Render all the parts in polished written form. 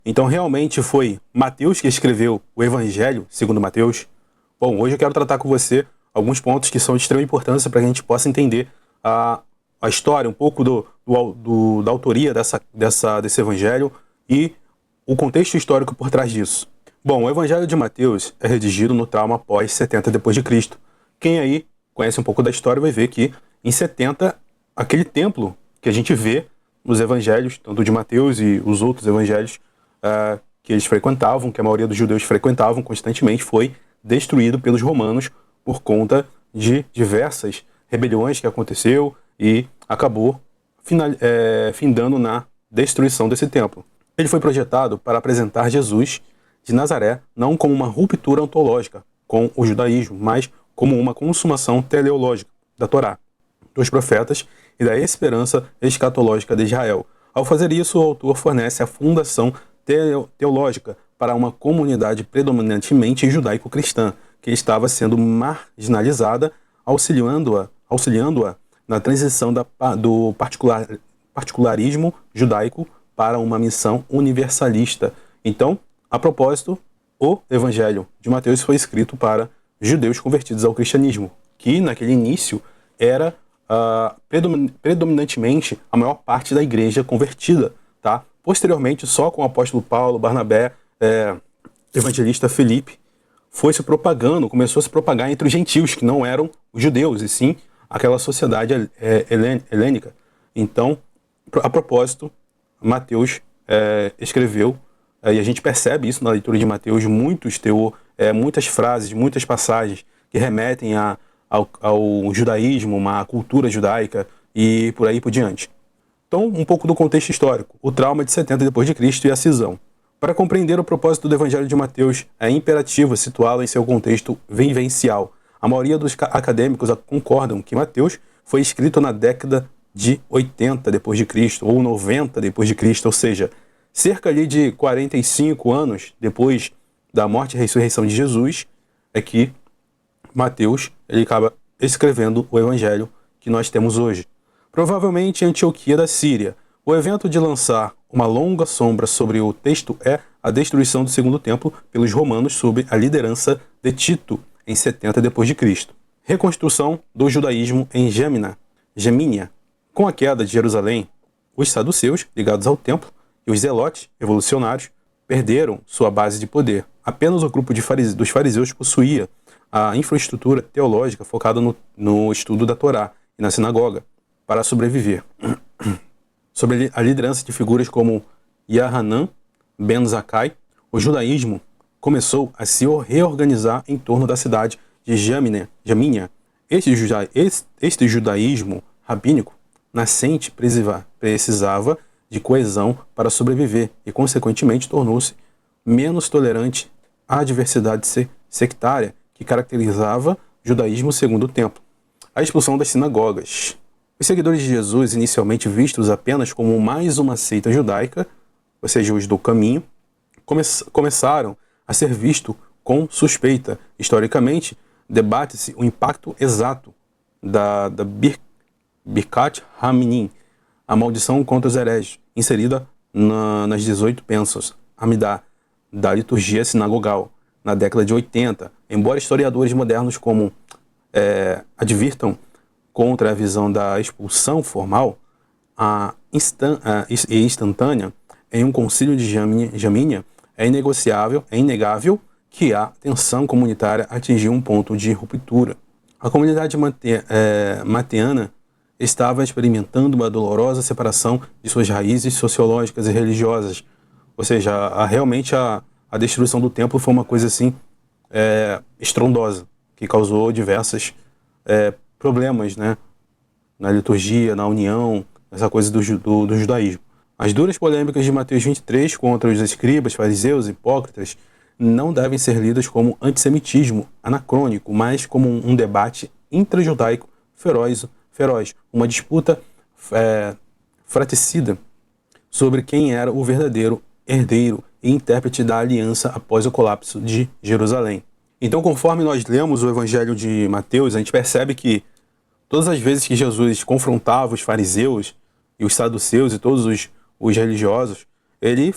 Então realmente foi Mateus que escreveu o Evangelho segundo Mateus? Bom, hoje eu quero tratar com você alguns pontos que são de extrema importância para que a gente possa entender a história, um pouco da autoria desse Evangelho e o contexto histórico por trás disso. Bom, o Evangelho de Mateus é redigido no trauma após 70 depois de Cristo. Quem aí conhece um pouco da história vai ver que em 70, aquele templo que a gente vê nos evangelhos, tanto de Mateus e os outros evangelhos que eles frequentavam, que a maioria dos judeus frequentavam constantemente, foi destruído pelos romanos por conta de diversas rebeliões que aconteceu e acabou findando na destruição desse templo. Ele foi projetado para apresentar Jesus de Nazaré não como uma ruptura ontológica com o judaísmo, mas como uma consumação teleológica da Torá, dos profetas e da esperança escatológica de Israel. Ao fazer isso, o autor fornece a fundação teológica para uma comunidade predominantemente judaico-cristã, que estava sendo marginalizada, auxiliando-a na transição do particularismo judaico para uma missão universalista. Então, a propósito, o Evangelho de Mateus foi escrito para judeus convertidos ao cristianismo, que naquele início era predominantemente a maior parte da igreja convertida, tá? Posteriormente, só com o apóstolo Paulo, Barnabé, evangelista Felipe, começou a se propagar entre os gentios, que não eram os judeus, e sim aquela sociedade helênica. Então, a propósito, Mateus escreveu, e a gente percebe isso na leitura de Mateus, muitas frases, muitas passagens que remetem ao judaísmo, à cultura judaica e por aí por diante. Então, um pouco do contexto histórico, o trauma de 70 depois de Cristo e a cisão. Para compreender o propósito do Evangelho de Mateus, é imperativo situá-lo em seu contexto vivencial. A maioria dos acadêmicos concordam que Mateus foi escrito na década de 80 depois de Cristo ou 90 depois de Cristo, ou seja, cerca ali de 45 anos depois da morte e ressurreição de Jesus, é que Mateus ele acaba escrevendo o evangelho que nós temos hoje. Provavelmente em Antioquia da Síria. O evento de lançar uma longa sombra sobre o texto é a destruição do segundo templo pelos romanos sob a liderança de Tito em 70 depois de Cristo. Reconstrução do judaísmo em Gemínia. Com a queda de Jerusalém, os saduceus, ligados ao templo, e os zelotes, revolucionários, perderam sua base de poder. Apenas o grupo dos fariseus possuía a infraestrutura teológica focada no estudo da Torá e na sinagoga para sobreviver. Sob a liderança de figuras como Yahanan ben Zakkai, o judaísmo começou a se reorganizar em torno da cidade de Jamínia. Este judaísmo rabínico nascente precisava de coesão para sobreviver e, consequentemente, tornou-se menos tolerante à diversidade sectária que caracterizava o judaísmo segundo o templo. A expulsão das sinagogas. Os seguidores de Jesus, inicialmente vistos apenas como mais uma seita judaica, ou seja, os do caminho, começaram a ser vistos com suspeita. Historicamente, debate-se o impacto exato da Birkat Haminim, a maldição contra os hereges, inserida nas 18 bênçãos, Amidá, da liturgia sinagogal, na década de 80. Embora historiadores modernos advirtam contra a visão da expulsão formal e instantânea em um concílio de Jamínia, é inegável que a tensão comunitária atingiu um ponto de ruptura. A comunidade mateana estava experimentando uma dolorosa separação de suas raízes sociológicas e religiosas. Ou seja, realmente a destruição do templo foi uma coisa assim estrondosa, que causou diversos problemas, né, na liturgia, na união, essa coisa do judaísmo. As duras polêmicas de Mateus 23 contra os escribas, fariseus e hipócritas não devem ser lidas como antissemitismo anacrônico, mas como um debate intrajudaico feroz, uma disputa fratricida sobre quem era o verdadeiro herdeiro e intérprete da aliança após o colapso de Jerusalém. Então, conforme nós lemos o Evangelho de Mateus, a gente percebe que todas as vezes que Jesus confrontava os fariseus e os saduceus e todos os religiosos, ele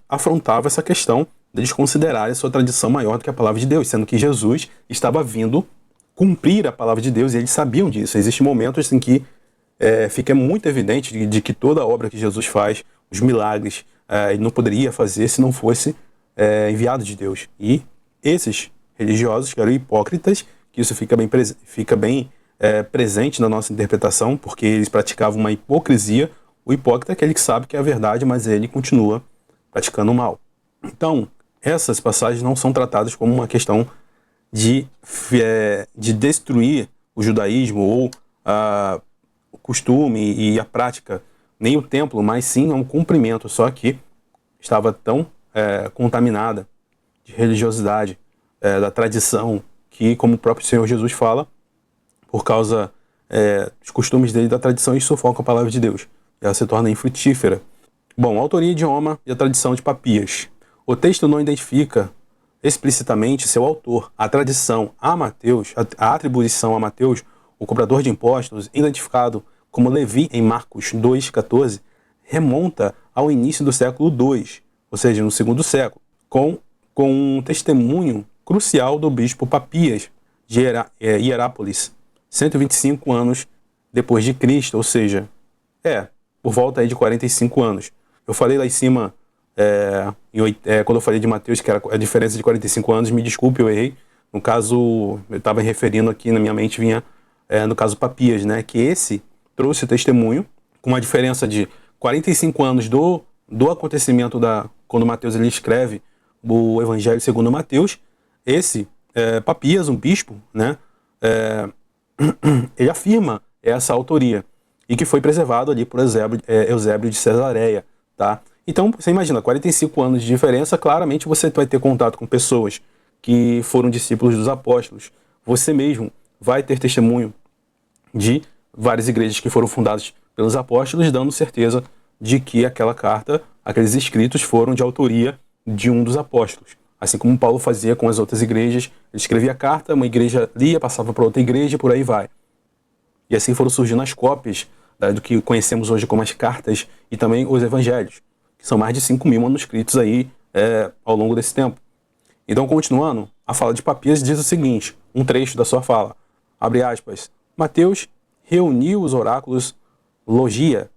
afrontava essa questão deles considerarem a sua tradição maior do que a palavra de Deus, sendo que Jesus estava vindo cumprir a palavra de Deus e eles sabiam disso. Existem momentos em que fica muito evidente de que toda a obra que Jesus faz, os milagres, ele não poderia fazer se não fosse enviado de Deus. E esses religiosos, que eram hipócritas, que isso fica bem presente na nossa interpretação, porque eles praticavam uma hipocrisia. O hipócrita é aquele que sabe que é a verdade, mas ele continua praticando o mal. Então, essas passagens não são tratadas como uma questão de destruir o judaísmo ou o costume e a prática, nem o templo, mas sim é um cumprimento, só que estava tão contaminada de religiosidade, da tradição, que, como o próprio Senhor Jesus fala, por causa dos costumes dele, da tradição, eles sufocam a palavra de Deus. Ela se torna infrutífera. Bom, autoria, idioma e a tradição de Papias. O texto não identifica explicitamente seu autor. A tradição a Mateus, a atribuição a Mateus, o cobrador de impostos, identificado como Levi em Marcos 2,14, remonta ao início do século II, ou seja, no segundo século, com um testemunho crucial do bispo Papias de Hierápolis, 125 anos depois de Cristo, ou seja, por volta aí de 45 anos. Eu falei lá em cima, quando eu falei de Mateus, que era a diferença de 45 anos, me desculpe, eu errei. No caso, eu estava referindo aqui, na minha mente vinha, no caso Papias, né, que esse trouxe o testemunho com uma diferença de 45 anos do acontecimento quando Mateus ele escreve o Evangelho segundo Mateus. Esse Papias, um bispo, né, ele afirma essa autoria e que foi preservado ali por Eusébio de Cesareia, tá? Então, você imagina, 45 anos de diferença, claramente você vai ter contato com pessoas que foram discípulos dos apóstolos. Você mesmo vai ter testemunho de várias igrejas que foram fundadas pelos apóstolos, dando certeza de que aquela carta, aqueles escritos foram de autoria de um dos apóstolos. Assim como Paulo fazia com as outras igrejas, ele escrevia a carta, uma igreja lia, passava para outra igreja e por aí vai. E assim foram surgindo as cópias do que conhecemos hoje como as cartas e também os evangelhos, que são mais de 5.000 manuscritos aí ao longo desse tempo. Então, continuando, a fala de Papias diz o seguinte, um trecho da sua fala, abre aspas, Mateus reuniu os oráculos logia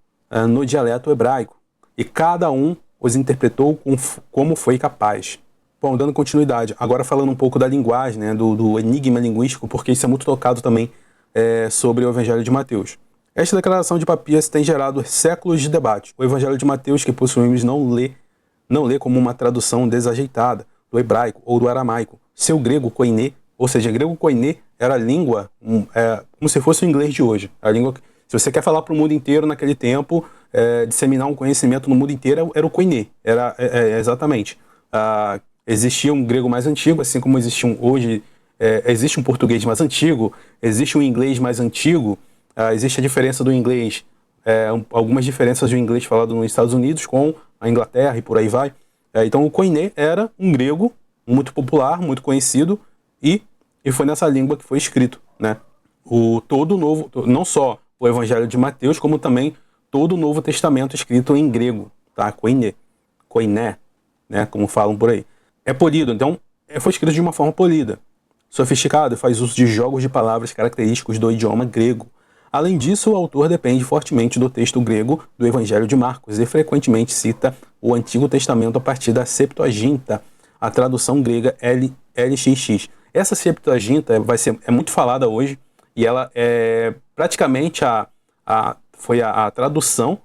no dialeto hebraico, e cada um os interpretou como foi capaz. Bom, dando continuidade, agora falando um pouco da linguagem, né, do enigma linguístico, porque isso é muito tocado também sobre o Evangelho de Mateus. Esta declaração de Papias tem gerado séculos de debate. O Evangelho de Mateus, que possuímos, não lê como uma tradução desajeitada do hebraico ou do aramaico. Seu grego koiné, ou seja, grego koiné era a língua, como se fosse o inglês de hoje. A língua, se você quer falar para o mundo inteiro naquele tempo, disseminar um conhecimento no mundo inteiro, era o koiné. Exatamente. Existia um grego mais antigo, assim como hoje existe um português mais antigo, existe um inglês mais antigo, existe a diferença do inglês, algumas diferenças do inglês falado nos Estados Unidos com a Inglaterra e por aí vai. Então o koiné era um grego muito popular, muito conhecido, e foi nessa língua que foi escrito, né? Todo o novo, não só o Evangelho de Mateus, como também todo o Novo Testamento escrito em grego, tá? Koiné, né? Como falam por aí. É polido, então foi escrito de uma forma polida, sofisticado e faz uso de jogos de palavras característicos do idioma grego. Além disso, o autor depende fortemente do texto grego do Evangelho de Marcos e frequentemente cita o Antigo Testamento a partir da Septuaginta, a tradução grega LXX. Essa Septuaginta é muito falada hoje e ela é praticamente foi a tradução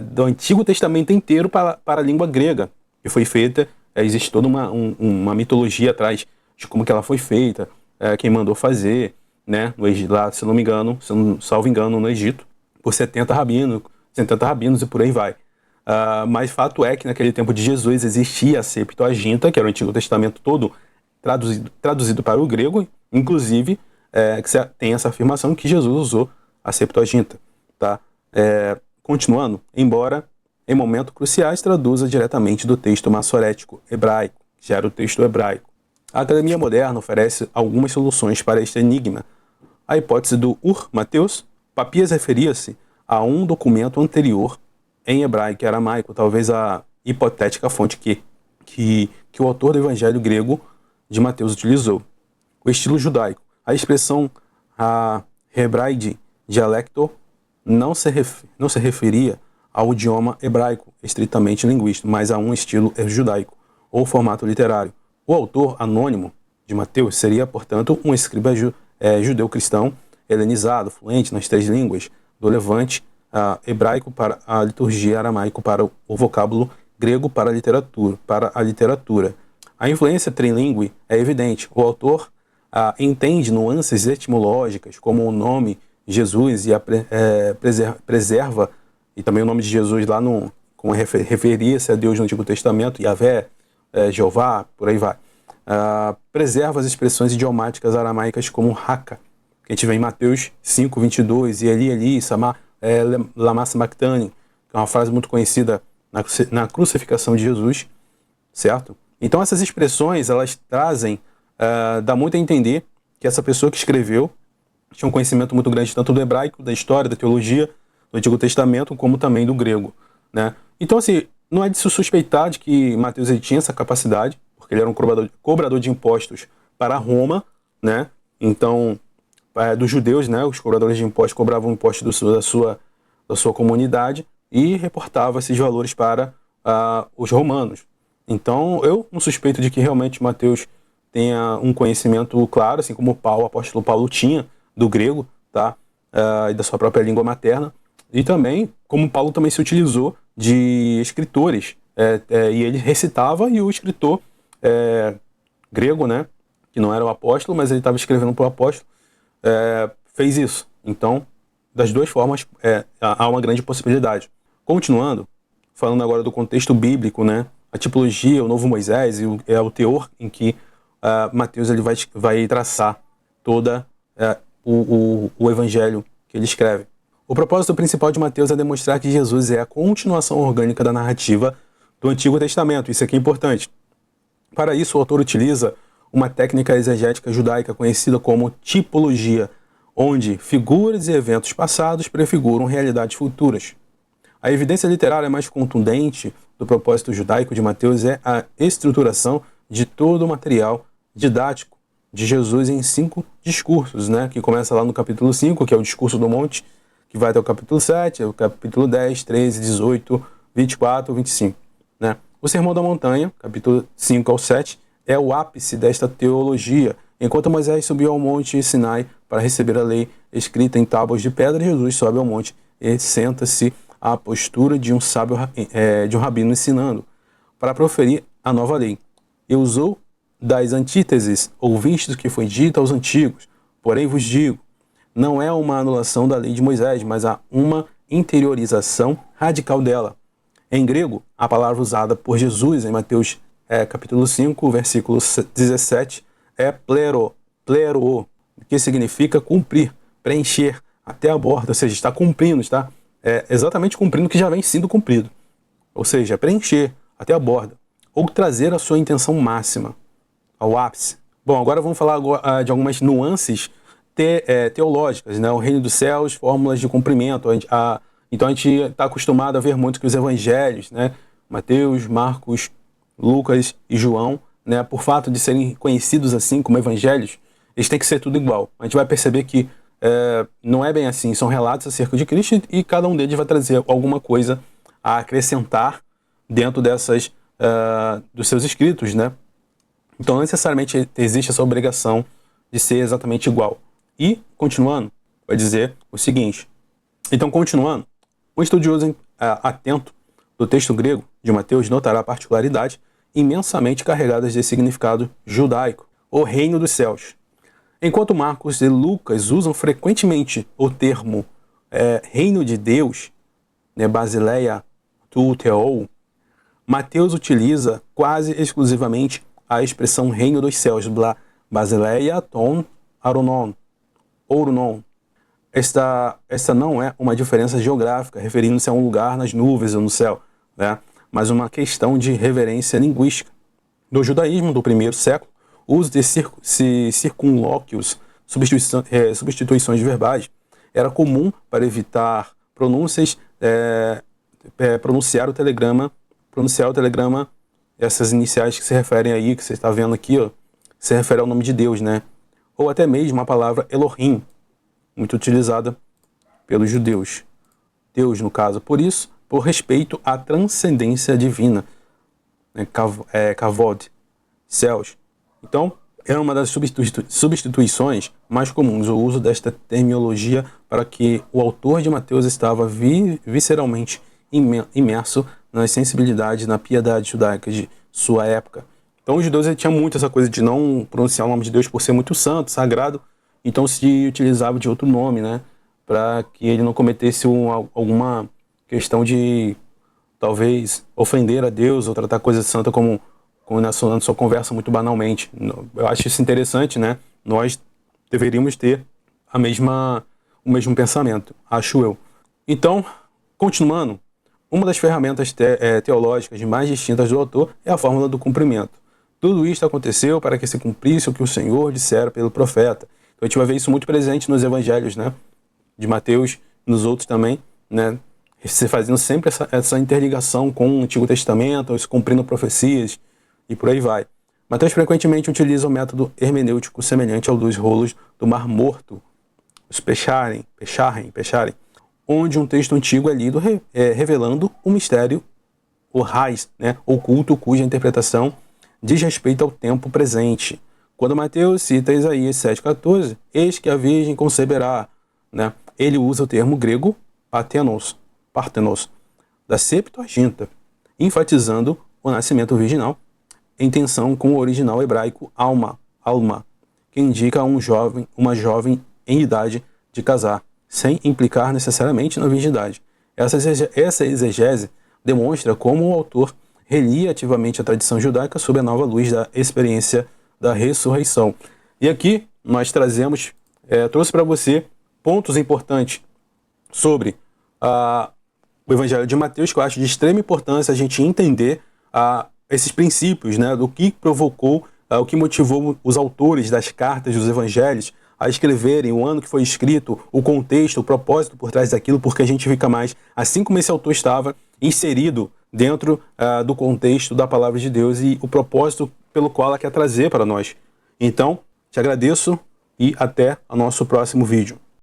do Antigo Testamento inteiro para a língua grega, que foi feita. Existe toda uma mitologia atrás de como que ela foi feita, quem mandou fazer, né, lá, se não salvo engano, no Egito, por 70 rabinos e por aí vai. Mas fato é que naquele tempo de Jesus existia a Septuaginta, que era o Antigo Testamento todo traduzido para o grego, inclusive que tem essa afirmação que Jesus usou a Septuaginta. Tá? Continuando, embora em momentos cruciais traduza diretamente do texto massorético hebraico, que já era o texto hebraico. A academia moderna oferece algumas soluções para este enigma. A hipótese do Mateus, Papias referia-se a um documento anterior em hebraico e aramaico, talvez a hipotética fonte que o autor do Evangelho grego de Mateus utilizou. O estilo judaico. A expressão hebraide dialecto não se referia ao idioma hebraico, estritamente linguístico, mas a um estilo judaico, ou formato literário. O autor anônimo de Mateus seria, portanto, um escriba judeu-cristão, helenizado, fluente nas 3 línguas do Levante, hebraico para a liturgia, aramaico para o vocábulo, grego para a literatura. A influência trilingüe é evidente. O autor entende nuances etimológicas, como o nome Jesus e preserva, e também o nome de Jesus lá como referia-se a Deus no Antigo Testamento, Yahvé, Jeová, por aí vai. Preserva as expressões idiomáticas aramaicas como Haka, que a gente vê em Mateus 5, 22, e Eli, lama sabachthani, que é uma frase muito conhecida na crucificação de Jesus, certo? Então essas expressões, elas trazem, dá muito a entender que essa pessoa que escreveu tinha um conhecimento muito grande tanto do hebraico, da história, da teologia, do Antigo Testamento, como também do grego, né? Então, assim, não é de se suspeitar de que Mateus ele tinha essa capacidade, porque ele era um cobrador de impostos para Roma, né? Então, dos judeus, né? Os cobradores de impostos cobravam impostos da sua comunidade e reportavam esses valores para os romanos. Então, eu não suspeito de que realmente Mateus tenha um conhecimento claro, assim como o apóstolo Paulo tinha do grego, tá? E da sua própria língua materna. E também, como Paulo também se utilizou de escritores, e ele recitava, e o escritor grego, né, que não era o apóstolo, mas ele estava escrevendo para o apóstolo, fez isso. Então, das 2 formas, há uma grande possibilidade. Continuando, falando agora do contexto bíblico, né, a tipologia, o novo Moisés, e o teor em que Mateus ele vai traçar toda o evangelho que ele escreve. O propósito principal de Mateus é demonstrar que Jesus é a continuação orgânica da narrativa do Antigo Testamento. Isso aqui é importante. Para isso, o autor utiliza uma técnica exegética judaica conhecida como tipologia, onde figuras e eventos passados prefiguram realidades futuras. A evidência literária mais contundente do propósito judaico de Mateus é a estruturação de todo o material didático de Jesus em 5 discursos, né? Que começa lá no capítulo 5, que é o discurso do monte, que vai até o capítulo 7, o capítulo 10, 13, 18, 24, 25. Né? O Sermão da Montanha, capítulo 5 ao 7, é o ápice desta teologia. Enquanto Moisés subiu ao monte Sinai para receber a lei escrita em tábuas de pedra, Jesus sobe ao monte e senta-se à postura de um sábio, de um rabino ensinando, para proferir a nova lei. E usou das antíteses, ouvistes o que foi dito aos antigos, porém vos digo, não é uma anulação da lei de Moisés, mas há uma interiorização radical dela. Em grego, a palavra usada por Jesus em Mateus capítulo 5, versículo 17, é plero, que significa cumprir, preencher até a borda, ou seja, está cumprindo, está exatamente cumprindo o que já vem sendo cumprido. Ou seja, preencher até a borda, ou trazer a sua intenção máxima, ao ápice. Bom, agora vamos falar de algumas nuances teológicas, né? O reino dos céus, fórmulas de cumprimento. Então a gente está acostumado a ver muito que os evangelhos, né? Mateus, Marcos, Lucas e João, né? Por fato de serem conhecidos assim como evangelhos, eles têm que ser tudo igual. A gente vai perceber que não é bem assim. São relatos acerca de Cristo e cada um deles vai trazer alguma coisa a acrescentar dentro dos seus escritos, né? Então não necessariamente existe essa obrigação de ser exatamente igual. E, continuando, vai dizer o seguinte. Então, continuando, um estudioso atento do texto grego de Mateus notará particularidades imensamente carregadas de significado judaico, o reino dos céus. Enquanto Marcos e Lucas usam frequentemente o termo reino de Deus, né, Basileia tu Theou, Mateus utiliza quase exclusivamente a expressão reino dos céus, Basileia ton aronon, Ouronon. Esta não é uma diferença geográfica, referindo-se a um lugar nas nuvens ou no céu, né? Mas uma questão de reverência linguística. No judaísmo do primeiro século, o uso de circunlóquios, substituições verbais, era comum para evitar pronúncias, pronunciar o telegrama pronunciar o telegrama, essas iniciais que se referem aí, que você está vendo aqui, ó, se refere ao nome de Deus, né? Ou até mesmo a palavra Elohim, muito utilizada pelos judeus. Deus, no caso. Por isso, por respeito à transcendência divina, né? Kavod, céus. Então, é uma das substituições mais comuns, o uso desta terminologia para que o autor de Mateus estava visceralmente imerso nas sensibilidades, na piedade judaica de sua época. Então os judeus tinham muito essa coisa de não pronunciar o nome de Deus por ser muito santo, sagrado, então se utilizava de outro nome, né, para que ele não cometesse alguma questão de talvez ofender a Deus ou tratar coisa santa como na sua conversa muito banalmente. Eu acho isso interessante, né? Nós deveríamos ter o mesmo pensamento, acho eu. Então, continuando, uma das ferramentas teológicas mais distintas do autor é a fórmula do cumprimento. Tudo isto aconteceu para que se cumprisse o que o Senhor dissera pelo profeta. Então a gente vai ver isso muito presente nos evangelhos, né? De Mateus, nos outros também, né? Se fazendo sempre essa interligação com o Antigo Testamento, se cumprindo profecias, e por aí vai. Mateus frequentemente utiliza o método hermenêutico semelhante ao dos rolos do Mar Morto, os Pesharem, onde um texto antigo é lido revelando o mistério, o raiz, né, oculto, cuja interpretação diz respeito ao tempo presente. Quando Mateus cita Isaías 7,14, eis que a Virgem conceberá, né, ele usa o termo grego partenos, da Septuaginta, enfatizando o nascimento virginal, em tensão com o original hebraico alma, que indica uma jovem em idade de casar, sem implicar necessariamente na virgindade. Essa exegese demonstra como o autor relia ativamente a tradição judaica sob a nova luz da experiência da ressurreição. E aqui nós trouxe para você pontos importantes sobre o Evangelho de Mateus, que eu acho de extrema importância a gente entender esses princípios, né, do que provocou, o que motivou os autores das cartas dos evangelhos a escreverem o ano que foi escrito, o contexto, o propósito por trás daquilo, porque a gente fica mais, assim como esse autor estava inserido dentro do contexto da palavra de Deus e o propósito pelo qual ela quer trazer para nós. Então, te agradeço e até o nosso próximo vídeo.